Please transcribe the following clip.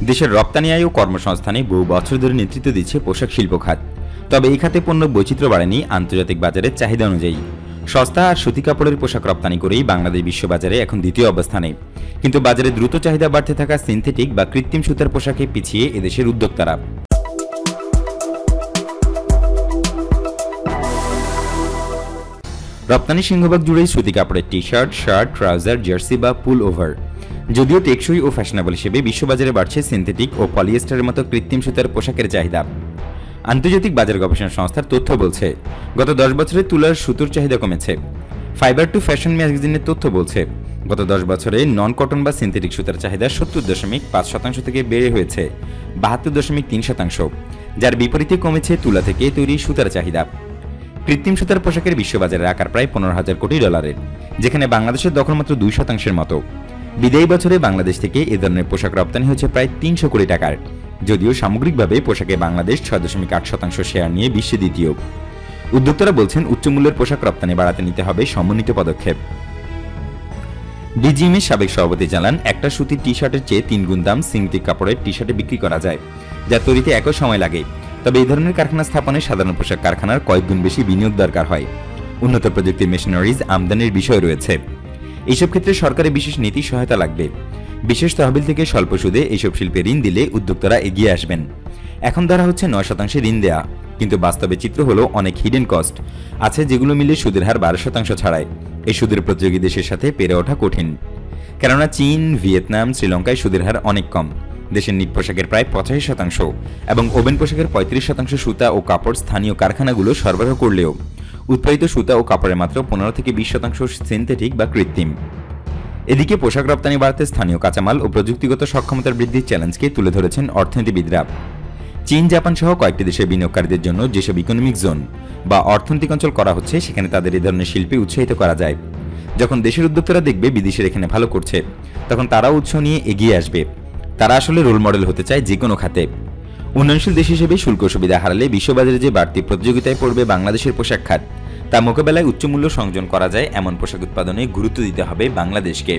দেশের রপ্তানি আয় ও কর্মসংস্থানে বহু বছর ধরে নেতৃত্ব দিচ্ছে পোশাক শিল্প খাত। তবে এই খাতে পণ্য বৈচিত্র্য বাড়েনি আন্তর্জাতিক বাজারের চাহিদা অনুযায়ী। সস্তা আর সুতি কাপড়ের পোশাক রপ্তানি করেই বাংলাদেশ বিশ্ববাজারে এখন দ্বিতীয় অবস্থানে। কিন্তু বাজারে দ্রুত চাহিদা বাড়তে থাকা সিনথেটিক বা কৃত্রিম সুতার পোশাকে পিছিয়ে এদেশের উদ্যোক্তারা। রপ্তানি সিংহভাগ জুড়েই সুতি কাপড়ের T shirt, shirt, trouser, jersey বা পুল ওভার। যদিও টেকসই ও ফ্যাশনেবল হিসেবে বিশ্ববাজারে বাড়ছে সিনথেটিক ও পলিয়েস্টারের মতো কৃত্রিম সুতার পোশাকের চাহিদা। আন্তর্জাতিক বাজার গবেষণা সংস্থার তথ্য বলছে, গত 10 বছরে তুলার সুতোর চাহিদা কমেছে। ফাইবার টু ফ্যাশন ম্যাগাজিনের তথ্য বলছে, গত 10 বছরে নন কটন বা সিনথেটিক সুতার চাহিদা 70.5% থেকে বেড়ে হয়েছে 72.3%, যার বিপরীতে কমেছে তুলা থেকে তৈরি সুতার চাহিদা। কৃত্রিম সুতার পোশাকের বিশ্ববাজারের আকার প্রায় $15,000 কোটি, যেখানে বাংলাদেশের দখল মাত্র 2%-এর মতো। বিদায়ী বছরে বাংলাদেশ থেকে এ ধরনের পোশাক রপ্তানি হয়েছে প্রায় 300 কোটি টাকার। যদিও সামগ্রিকভাবে পোশাকে বাংলাদেশ 6.8% শেয়ার নিয়ে বিশ্বে দ্বিতীয়। উদ্যোক্তারা বলছেন, উচ্চমূল্যের পোশাক রপ্তানি বাড়াতে নিতে হবে সমন্বিত পদক্ষেপ। ডিজিএমের সাবেক সভাপতি জানান, একটা সুতির টি শার্টের চেয়ে 3 গুণ দাম সিনথেটিক কাপড়ের টি শার্টে বিক্রি করা যায়, যা তৈরিতে একই সময় লাগে। তবে এই ধরনের কারখানা স্থাপনে সাধারণ পোশাক কারখানার কয়েক গুণ বেশি বিনিয়োগ দরকার হয়। উন্নত প্রযুক্তির মেশিনারিজ আমদানির বিষয় রয়েছে। এইসব ক্ষেত্রে সরকারের বিশেষ নীতি সহায়তা লাগবে। বিশেষ তহবিল থেকে স্বল্প সুদে এইসব শিল্পে ঋণ দিলে উদ্যোক্তারা এগিয়ে আসবেন। এখন ধরা হচ্ছে 9% ঋণ দেয়া, কিন্তু বাস্তবে চিত্র হলো অনেক হিডেন কস্ট আছে, যেগুলো মিলে সুদের হার 12% ছাড়ায়। এই সুদের প্রতিযোগী দেশের সাথে পেরে ওঠা কঠিন, কেননা চীন, ভিয়েতনাম, শ্রীলঙ্কায় সুদের হার অনেক কম। দেশের নিট পোশাকের প্রায় 85% এবং ওভেন পোশাকের 35% সুতা ও কাপড় স্থানীয় কারখানাগুলো সরবরাহ করলেও উৎপাদিত সুতা ও কাপড়ের মাত্র 15-20% সিনথেটিক বা কৃত্রিম। এদিকে পোশাক রপ্তানি বাড়াতে স্থানীয় কাঁচামাল ও প্রযুক্তিগত সক্ষমতার বৃদ্ধির চ্যালেঞ্জকে তুলে ধরেছেন অর্থনীতিবিদরা। চীন, জাপান সহ কয়েকটি দেশের বিনিয়োগকারীদের জন্য যেসব ইকোনমিক জোন বা অর্থনৈতিক অঞ্চল করা হচ্ছে, সেখানে তাদের এই ধরনের শিল্পে উৎসাহিত করা যায়। যখন দেশের উদ্যোক্তারা দেখবে বিদেশের এখানে ভালো করছে, তখন তারাও উৎসাহ নিয়ে এগিয়ে আসবে। তারা আসলে রোল মডেল হতে চায় যে কোনো খাতে। উন্নয়নশীল দেশ হিসেবে শুল্ক সুবিধা হারালে বিশ্ববাজারে যে বাড়তি প্রতিযোগিতায় পড়বে বাংলাদেশের পোশাক খাত, তা মোকাবেলায় উচ্চমূল্য সংযোজন করা যায় এমন পোশাক উৎপাদনে গুরুত্ব দিতে হবে বাংলাদেশকে।